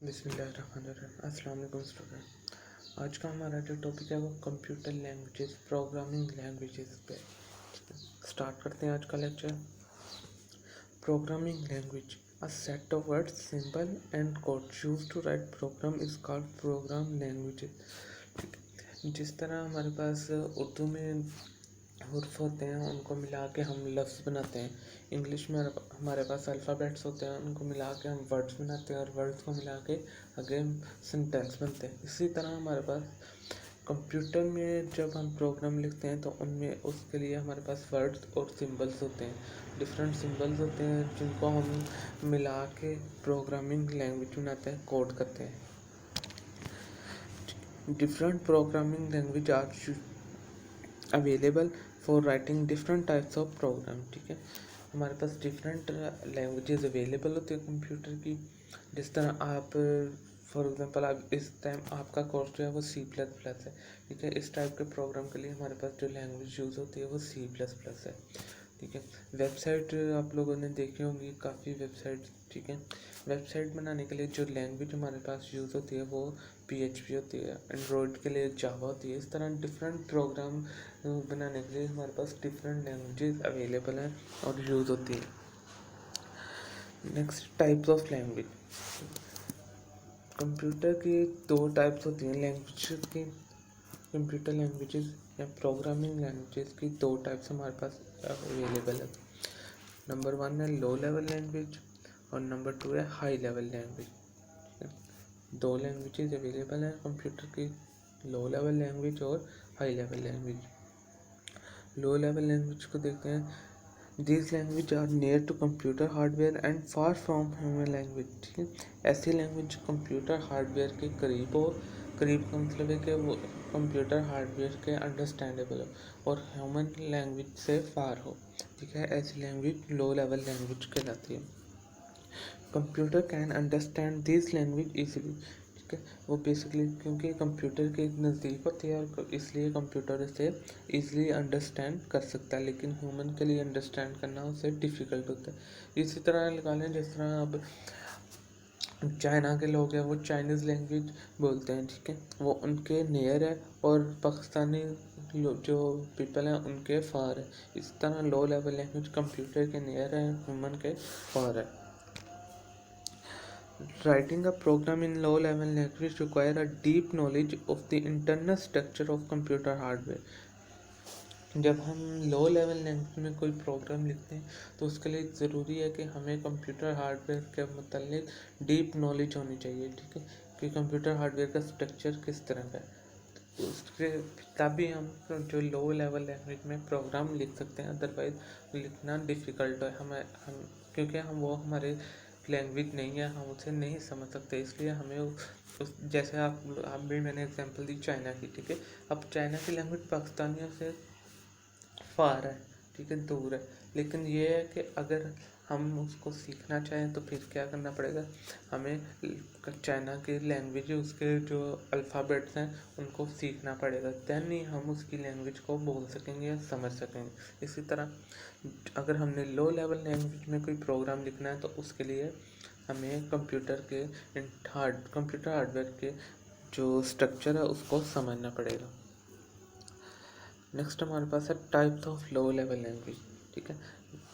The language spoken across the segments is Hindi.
बिस्मिल्लाहिर्रहमानिर्रहीम। अस्सलाम वालेकुम स्टूडेंट। आज का हमारा जो टॉपिक है वो कंप्यूटर लैंग्वेजेस, प्रोग्रामिंग लैंग्वेजेस पे स्टार्ट करते हैं आज का lecture. Programming language, a set of words, symbol and code used to write program is called program languages. जिस तरह हमारे पास उर्दू में हुर्फ होते हैं, उनको मिला के हम लफ्ज़ बनाते हैं। इंग्लिश में हमारे पास अल्फ़ाबेट्स होते हैं, उनको मिला के हम वर्ड्स बनाते हैं, और वर्ड्स को मिला के आगे सेंटेंस बनते हैं। इसी तरह हमारे पास कंप्यूटर में जब हम प्रोग्राम लिखते हैं तो उनमें उसके लिए हमारे पास वर्ड्स और सिंबल्स होते हैं, डिफरेंट सिंबल्स होते हैं, जिनको हम मिला के प्रोग्रामिंग लैंग्वेज बनाते हैं, कोड करते हैं। Different programming language are available for writing different types of program. ठीक है, हमारे पास डिफरेंट लैंग्वेजेस अवेलेबल होती है कंप्यूटर की। जिस तरह आप फॉर एग्जांपल आप इस टाइम आपका कोर्स जो है वो C++ है। ठीक है, इस टाइप के प्रोग्राम के लिए हमारे पास जो लैंग्वेज यूज़ होती है वो C++ है। ठीक है, वेबसाइट आप लोगों ने देखी होंगी, काफ़ी वेबसाइट। ठीक है, वेबसाइट बनाने के लिए जो लैंग्वेज हमारे पास यूज़ होती है वो PHP होती है, एंड्रॉयड के लिए जावा होती है। इस तरह डिफरेंट प्रोग्राम बनाने के लिए हमारे पास डिफरेंट लैंग्वेजेस अवेलेबल हैं और यूज़ होती है। Next, types of language. Computer की दो टाइप्स होती हैं लैंग्वेज की। कंप्यूटर लैंग्वेजेस या प्रोग्रामिंग लैंग्वेजेस की दो टाइप्स हमारे पास अवेलेबल है। नंबर 1 है लो लेवल लैंग्वेज और नंबर 2 है हाई लेवल लैंग्वेज। दो लैंग्वेजेस अवेलेबल हैं कंप्यूटर की, लो लेवल लैंग्वेज और हाई लेवल लैंग्वेज। लो लेवल लैंग्वेज को देखते हैं। These language are near to computer hardware and far from human language। ठीक है, ऐसी लैंग्वेज कंप्यूटर हार्डवेयर के करीब हो। करीब का मतलब है कि वो कंप्यूटर हार्डवेयर के अंडरस्टैंडेबल हो और ह्यूमन लैंग्वेज से फार हो। ठीक है, ऐसी लैंग्वेज लो लेवल लैंग्वेज कहलाती है। Computer can understand this language easily. ठीक है, वो बेसिकली क्योंकि कंप्यूटर के नज़दीक होती है और इसलिए कंप्यूटर इसे ईजिली अंडरस्टैंड कर सकता है, लेकिन ह्यूमन के लिए अंडरस्टैंड करना उसे डिफ़िकल्ट होता है। इसी तरह लगा लें, जिस तरह अब चाइना के लोग हैं वो चाइनीज़ लैंग्वेज बोलते हैं। ठीक है, वो उनके नियर है और पाकिस्तानी जो पीपल हैं उनके फार है। इस तरह लो लेवल लैंग्वेज कंप्यूटर के नियर है, ह्यूमन के फार है। Writing a program in low-level language require a deep knowledge of the internal structure of computer hardware। जब हम लो लेवल लैंग्वेज में कोई प्रोग्राम लिखते हैं तो उसके लिए ज़रूरी है कि हमें कंप्यूटर हार्डवेयर के मतलब डीप नॉलेज होनी चाहिए। ठीक है, कि कंप्यूटर हार्डवेयर का स्ट्रक्चर किस तरह का है, तो उसके तभी हम जो लो लेवल लैंग्वेज में प्रोग्राम लिख सकते हैं। अदरवाइज लिखना डिफ़िकल्ट है हम क्योंकि हम वो हमारे लैंग्वेज नहीं है, हम उसे नहीं समझ सकते। इसलिए हमें उस जैसे आप भी मैंने एग्जांपल दी चाइना की। ठीक है, अब चाइना की लैंग्वेज पाकिस्तानियों से फार है, ठीक है, दूर है, लेकिन ये है कि अगर हम उसको सीखना चाहें तो फिर क्या करना पड़ेगा, हमें चाइना की लैंग्वेज उसके जो अल्फ़ाबेट्स हैं उनको सीखना पड़ेगा, दैन ही हम उसकी लैंग्वेज को बोल सकेंगे या समझ सकेंगे। इसी तरह अगर हमने लो लेवल लैंग्वेज में कोई प्रोग्राम लिखना है तो उसके लिए हमें कंप्यूटर हार्डवेयर के जो स्ट्रक्चर है उसको समझना पड़ेगा। नेक्स्ट हमारे पास है types of low level language. ठीक है,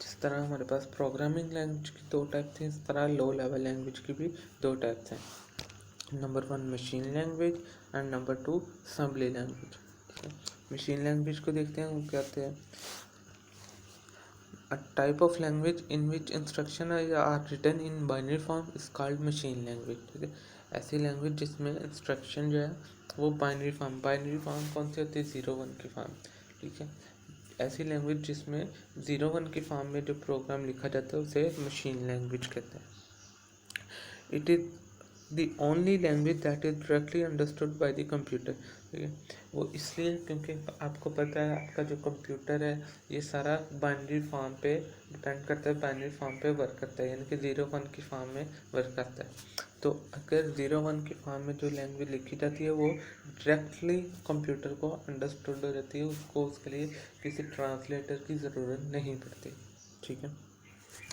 जिस तरह हमारे पास प्रोग्रामिंग लैंग्वेज की दो टाइप थी, इस तरह लो लेवल लैंग्वेज की भी दो टाइप्स हैं। Number 1 machine language and number 2 assembly language. ठीक है, मशीन लैंग्वेज को देखते हैं, वो कहते हैं a type of language in which instruction are written in binary form is called machine language. ठीक है, ऐसी लैंग्वेज जिसमें इंस्ट्रक्शन जो है वो बाइनरी फॉर्म कौन सी होती है, 0-1 की फॉर्म। ठीक है, ऐसी लैंग्वेज जिसमें 0-1 की फॉर्म में जो प्रोग्राम लिखा जाता है उसे मशीन लैंग्वेज कहते हैं। It is the only language that is directly understood by the computer. ठीक है, वो इसलिए क्योंकि आपको पता है आपका जो कंप्यूटर है ये सारा बाइनरी फॉर्म पे डिपेंड करता है, बाइनरी फॉर्म पे वर्क करता है, यानी कि 0-1 की फॉर्म में वर्क करता है। तो अगर 0-1 की फॉर्म में जो लैंग्वेज लिखी जाती है वो डायरेक्टली कंप्यूटर को अंडरस्टूड हो जाती है, उसको उसके लिए किसी ट्रांसलेटर की ज़रूरत नहीं पड़ती। ठीक है,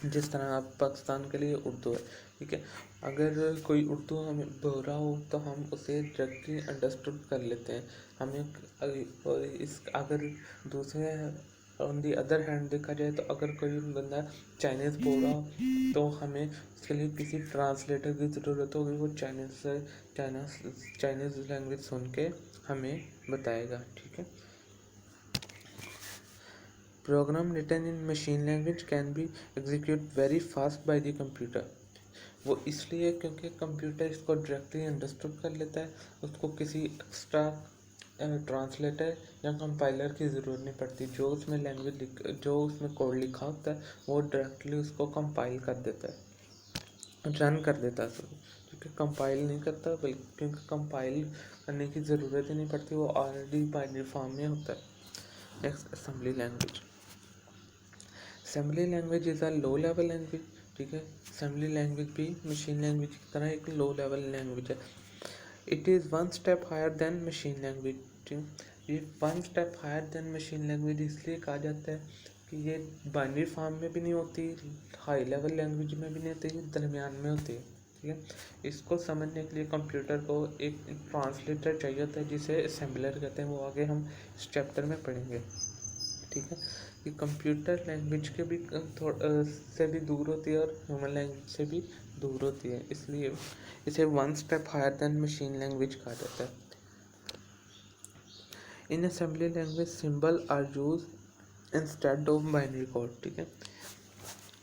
जिस तरह आप पाकिस्तान के लिए उर्दू है, ठीक है। अगर कोई उर्दू हमें बोल रहा हो तो हम उसे डायरेक्टली अंडरस्टूड कर लेते हैं। और इस अगर दूसरे ऑन दी अदर हैंड देखा जाए तो अगर कोई बंदा चाइनीज़ बोल रहा हो तो हमें उसके लिए किसी ट्रांसलेटर की ज़रूरत होगी। वो चाइनीज़ लैंग्वेज सुन के हमें बताएगा, ठीक है। Program written in machine language can be execute very fast by the computer. वो इसलिए क्योंकि कंप्यूटर इसको डायरेक्टली अंडरस्टूड कर लेता है, उसको किसी एक्स्ट्रा ट्रांसलेटर या कंपाइलर की ज़रूरत नहीं पड़ती। जो उसमें कोड लिखा होता है वो डायरेक्टली उसको कंपाइल कर देता है, रन कर देता है। क्योंकि कंपाइल नहीं करता, बल्कि क्योंकि कंपाइल करने की ज़रूरत ही नहीं पड़ती, वो ऑलरेडी बाइनरी फॉर्म में होता है। Next, assembly language. Assembly language is a low level language, ठीक है। असेंबली लैंग्वेज भी मशीन लैंग्वेज की तरह एक लो लेवल लैंग्वेज है। It is one step higher than machine language. ये one step higher than machine language इसलिए कहा जाता है कि ये बाइनरी फॉर्म में भी नहीं होती, हाई लेवल लैंग्वेज में भी नहीं होती, दरमियान में होती है, ठीक है। इसको समझने के लिए कंप्यूटर को एक ट्रांसलेटर चाहिए होता है जिसे असेंबलर कहते हैं। वो आगे हम इस चैप्टर में पढ़ेंगे, ठीक है। कि कंप्यूटर लैंग्वेज के भी से भी दूर होती है और ह्यूमन लैंग्वेज से भी दूर होती है, इसलिए इसे one step higher than machine language कहा जाता है। In assembly language symbol are use instead of binary code, ठीक है।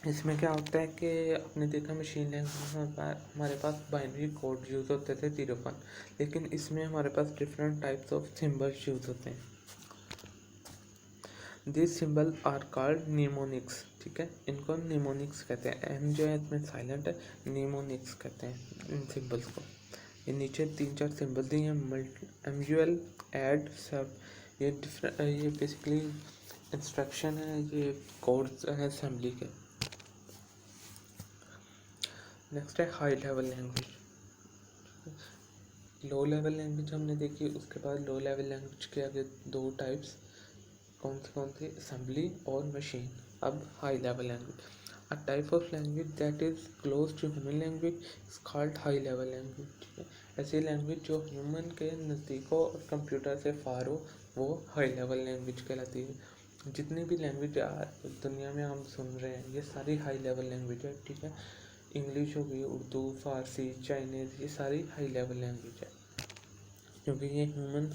इसमें क्या होता है कि आपने देखा मशीन लैंग्वेज में हमारे पास बाइनरी कोड यूज़ होते थे 0 1, लेकिन इसमें हमारे पास different types of symbols use होते हैं। This symbol are called mnemonics, ठीक है। इनको निमोनिक्स कहते हैं। एम जो है इसमें साइलेंट है, निमोनिक्स कहते हैं इन सिंबल्स को। ये नीचे 3 4 सिंबल दिए हैं, MUL, ऐड, सब। ये बेसिकली इंस्ट्रक्शन है, ये कोड्स हैं असेंबली के। नेक्स्ट है हाई लेवल लैंग्वेज। लो लेवल लैंग्वेज हमने देखी, उसके बाद लो लेवल लैंग्वेज के आगे 2 टाइप्स कौन थे, असेंबली और मशीन। अब high level language, a type of language that is close to human language is called high level language, ठीक है। ऐसी लैंग्वेज जो ह्यूमन के नज़दीक हो और कंप्यूटर से फार हो, वो हाई लेवल लैंग्वेज कहलाती है। जितनी भी लैंग्वेज दुनिया में हम सुन रहे हैं ये सारी हाई लेवल लैंग्वेज है, ठीक है। इंग्लिश हो गई, उर्दू, फारसी, चाइनीज़, ये सारी हाई लेवल लैंग्वेज है क्योंकि ये ह्यूमन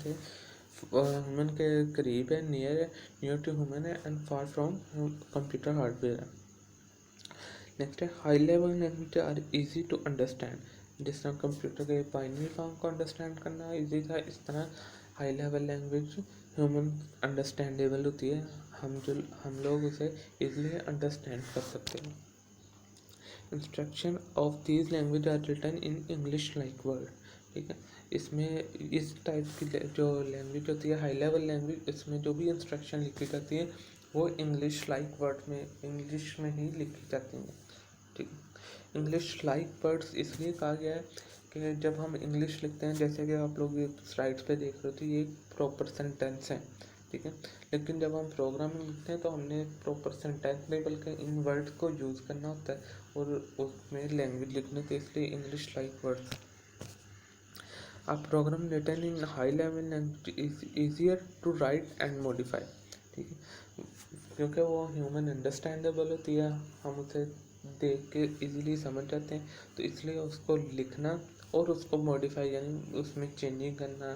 के करीब है, नियर टू ह्यूमन है and far from computer hardware है। नेक्स्ट है high level language are easy to understand. जिस तरह कंप्यूटर के बाइनरी फॉर्म को अंडरस्टैंड करना इजी था, इस तरह high level language human understandable होती है। हम लोग उसे इजीली अंडरस्टैंड कर सकते हैं। Instruction of these language are written in English like word, ठीक है। इसमें इस टाइप की जो लैंग्वेज होती है हाई लेवल लैंग्वेज, इसमें जो भी इंस्ट्रक्शन लिखी जाती है वो इंग्लिश लाइक वर्ड में, इंग्लिश में ही लिखी जाती हैं, ठीक है। इंग्लिश लाइक वर्ड्स इसलिए कहा गया है कि जब हम इंग्लिश लिखते हैं, जैसे कि आप लोग स्लाइड्स पे देख रहे हो, तो ये प्रॉपर सेंटेंस है, ठीक है। लेकिन जब हम प्रोग्रामिंग लिखते हैं तो हमने प्रॉपर सेंटेंस नहीं बल्कि इन वर्ड्स को यूज़ करना होता है और उसमें लैंग्वेज लिखने के, इसलिए English like words. A program written in high level language is easier to write and modify, ठीक है। क्योंकि वो ह्यूमन अंडरस्टैंडेबल होती है, हम उसे देख के इजीली समझ जाते हैं, तो इसलिए उसको लिखना और उसको मॉडिफाई यानी उसमें चेंजिंग करना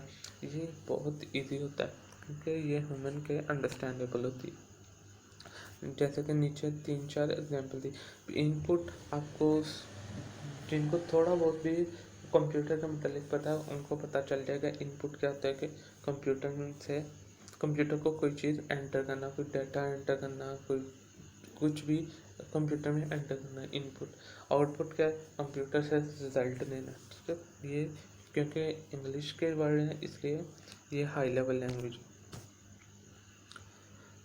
ये बहुत इजी होता है क्योंकि ये ह्यूमन के अंडरस्टैंडेबल होती है। जैसे कि नीचे 3 4 एग्जांपल दी। इनपुट आपको जिनको थोड़ा बहुत भी कंप्यूटर के मतलब पता है उनको पता चल जाएगा इनपुट क्या होता है कि कंप्यूटर को कोई चीज़ एंटर करना, कोई डाटा एंटर करना, कोई कुछ भी कंप्यूटर में एंटर करना, इनपुट। आउटपुट क्या है, कंप्यूटर से रिजल्ट देना, ठीक है। ये क्योंकि इंग्लिश के वर्ड हैं इसलिए ये हाई लेवल लैंग्वेज।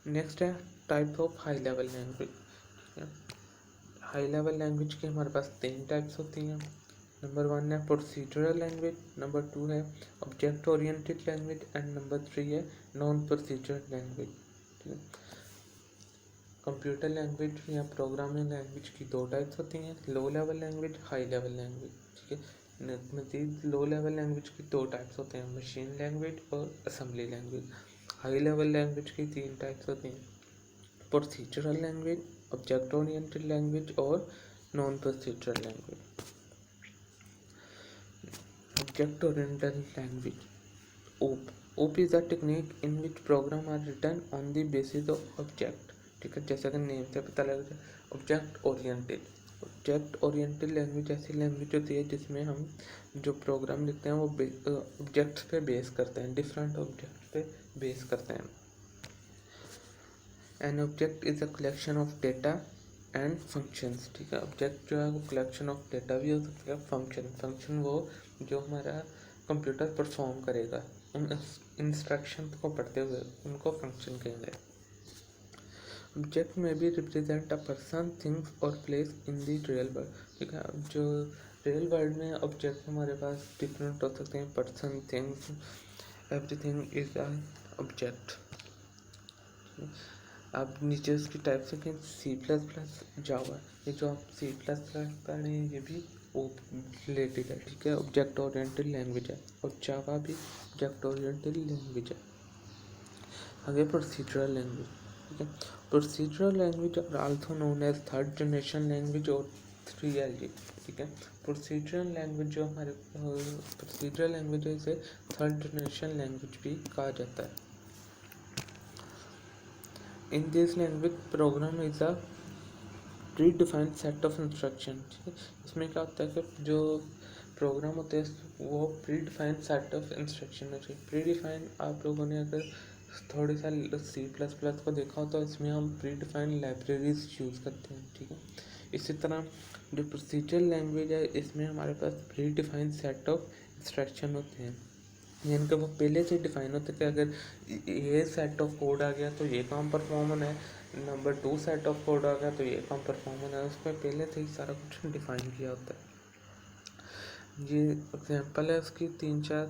नेक्स्ट है type of high level language, ठीक है। हाई लेवल लैंग्वेज के हमारे पास 3 टाइप्स होती हैं। नंबर 1 है प्रोसीजरल लैंग्वेज, नंबर 2 है object oriented language and number 3 है नॉन प्रोसीजरल लैंग्वेज, ठीक है। कंप्यूटर लैंग्वेज या प्रोग्रामिंग लैंग्वेज की दो टाइप्स होती हैं, लो level language, high level language. ठीक है, मजीद लो लेवल लैंग्वेज की दो टाइप्स होते हैं, मशीन लैंग्वेज और assembly language. High level language की तीन टाइप्स होती हैं, procedural language, object oriented language और non procedural language. Object oriented language, OOP. OOP is a technique in which program are written on the basis of object। ठीक है, जैसा कि नेम से पता लग रहा है, ऑब्जेक्ट ओरिएंटेड लैंग्वेज ऐसी लैंग्वेज होती है जिसमें हम जो प्रोग्राम लिखते हैं वो ऑब्जेक्ट्स पे बेस करते हैं, डिफरेंट ऑब्जेक्ट्स पे बेस करते हैं। An object is a collection of data and functions. ठीक है, ऑब्जेक्ट जो है वो कलेक्शन ऑफ डेटा भी हो सकता है, फंक्शन वो जो हमारा कंप्यूटर परफॉर्म करेगा, उन इंस्ट्रक्शन को पढ़ते हुए उनको फंक्शन कहेंगे। ऑब्जेक्ट में भी रिप्रेजेंट अ पर्सन, थिंग्स और place in the real world. ठीक है, जो रियल वर्ल्ड में ऑब्जेक्ट हमारे पास डिफरेंट हो सकते हैं, person, things, everything is a object. अब नीचे उसकी टाइप से कि C++, जावा, ये जो आप C++ पढ़ रहे हैं ये भी रिलेटेड है। ठीक है, ऑब्जेक्ट ओरिएंटेड लैंग्वेज है और जावा भी ऑब्जेक्ट ओरिएंटेड लैंग्वेज है। आगे प्रोसीजरल लैंग्वेज। ठीक है, procedural language are also known as third generation language और 3LG। ठीक है, प्रोसीजरल लैंग्वेज जो हमारे प्रोसीजरल लैंग्वेज है इसे थर्ड जनरेशन लैंग्वेज भी कहा जाता है। In this language, program is a predefined set of instruction। ठीक है, इसमें क्या होता है कि जो प्रोग्राम होते हैं वो प्रीडिफाइंड सेट ऑफ इंस्ट्रक्शन होते हैं। प्रीडिफाइंड आप लोगों ने अगर थोड़ी सा C++ को देखा हो तो इसमें हम प्रीडिफाइंड लाइब्रेरीज यूज़ करते हैं। ठीक है, इसी तरह जो प्रोसीजरल लैंग्वेज है इसमें हमारे पास प्रीडिफाइंड सेट ऑफ इंस्ट्रक्शन होते हैं, यानी कि वो पहले से डिफाइन होता है कि अगर ये सेट ऑफ कोड आ गया तो ये काम परफॉर्म होना है, नंबर 2 सेट ऑफ कोड आ गया तो ये काम परफॉर्म होना है, उसमें पहले से ही सारा कुछ डिफाइन किया होता है। ये एग्जांपल है उसकी 3-4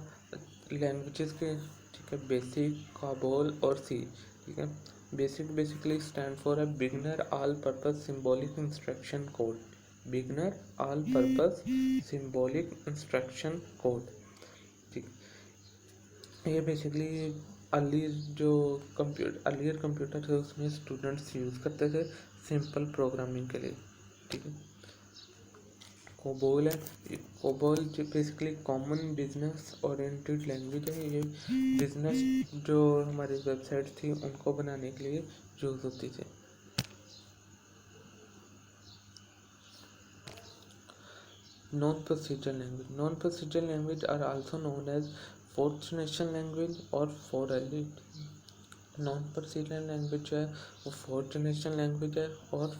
लैंग्वेजेस के। ठीक है, बेसिक, काबोल और सी। ठीक है, basic basically stand for a beginner all purpose symbolic instruction code. Beginner all purpose symbolic instruction code. ठीक, ये बेसिकली अर्लियर कंप्यूटर थे उसमें स्टूडेंट्स यूज़ करते थे सिंपल प्रोग्रामिंग के लिए। ठीक है, कोबोल है, कोबोल जो basically common business oriented language है। ये बिजनेस जो हमारी वेबसाइट थी उनको बनाने के लिए यूज़ होती थी। Non procedural language are also known as fourth generation language और 4LE। नॉन प्रोसीजरल लैंग्वेज जो है वो फोर्थ जनरेशन लैंग्वेज है और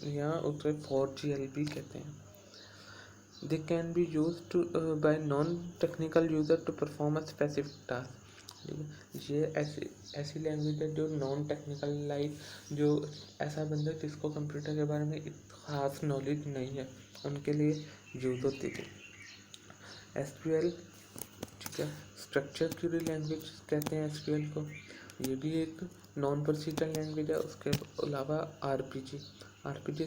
यहाँ उसे 4GL भी कहते हैं। They can be use to by non technical user to perform a specific task. ये ऐसी लैंग्वेज है जो नॉन टेक्निकल, लाइक जो ऐसा बंदा जिसको कंप्यूटर के बारे में खास नॉलेज नहीं है उनके लिए यूज़ होती थी। SQL, ठीक है, स्ट्रक्चर क्वेरी लैंग्वेज कहते हैं SQL को। ये भी एक नॉन प्रोसीजरल लैंग्वेज है। उसके अलावा RPG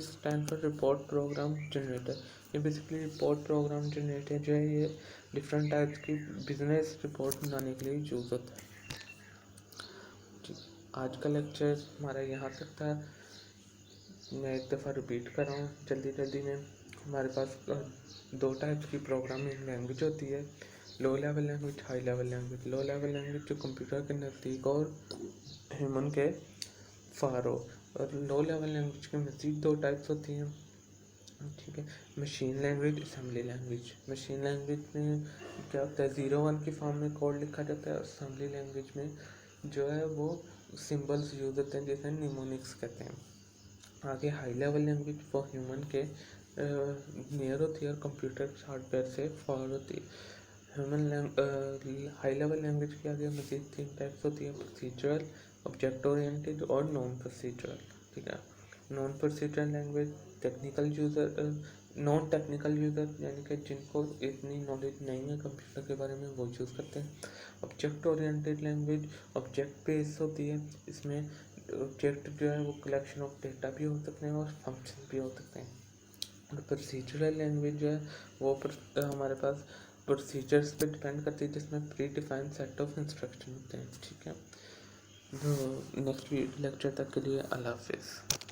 stand for report program generator. ये बेसिकली रिपोर्ट प्रोग्राम जनरेटर जो है ये डिफरेंट टाइप्स की बिजनेस रिपोर्ट बनाने के लिए यूज़ होता है। ठीक, आज का लेक्चर हमारा यहाँ तक था। मैं एक दफ़ा रिपीट कर रहा हूँ जल्दी में। हमारे पास दो टाइप्स की प्रोग्रामिंग लैंग्वेज होती है, लो level language, high level language. लो लेवल लैंग्वेज जो कंप्यूटर के नज़दीक और ह्यूमन के फार हो, और लो लेवल लैंग्वेज की मज़ीद दो टाइप्स होती हैं। ठीक है, machine language, assembly language. Machine language में क्या होता है, 0-1 की फॉर्म में कोड लिखा जाता है। असेंबली लैंग्वेज में जो है वो सिंबल्स यूज होते हैं जिसे निमोनिक्स कहते हैं। आगे हाई लेवल लैंग्वेज वो ह्यूमन के नियर होती है और कंप्यूटर हार्डवेयर से फॉर होती है। हाई लेवल लैंग्वेज के आगे मज़ीद 3 टाइप्स होती है, प्रोसीजरल, ऑब्जेक्ट ओरिएंटेड और नॉन प्रोसीजरल। ठीक है, non procedural language non technical user यानी कि जिनको इतनी नॉलेज नहीं है कंप्यूटर के बारे में वो यूज़ करते हैं। Object oriented language object based होती है, इसमें ऑब्जेक्ट जो है वो कलेक्शन ऑफ डेटा भी हो सकते हैं और फंक्शन भी हो सकते हैं। और प्रोसीजरल लैंग्वेज जो है वो हमारे पास प्रोसीजर्स पे डिपेंड करती है, जिसमें pre defined set of instruction होते हैं। ठीक है, तो नेक्स्ट लेक्चर तक के लिए अल्लाह हाफिज़।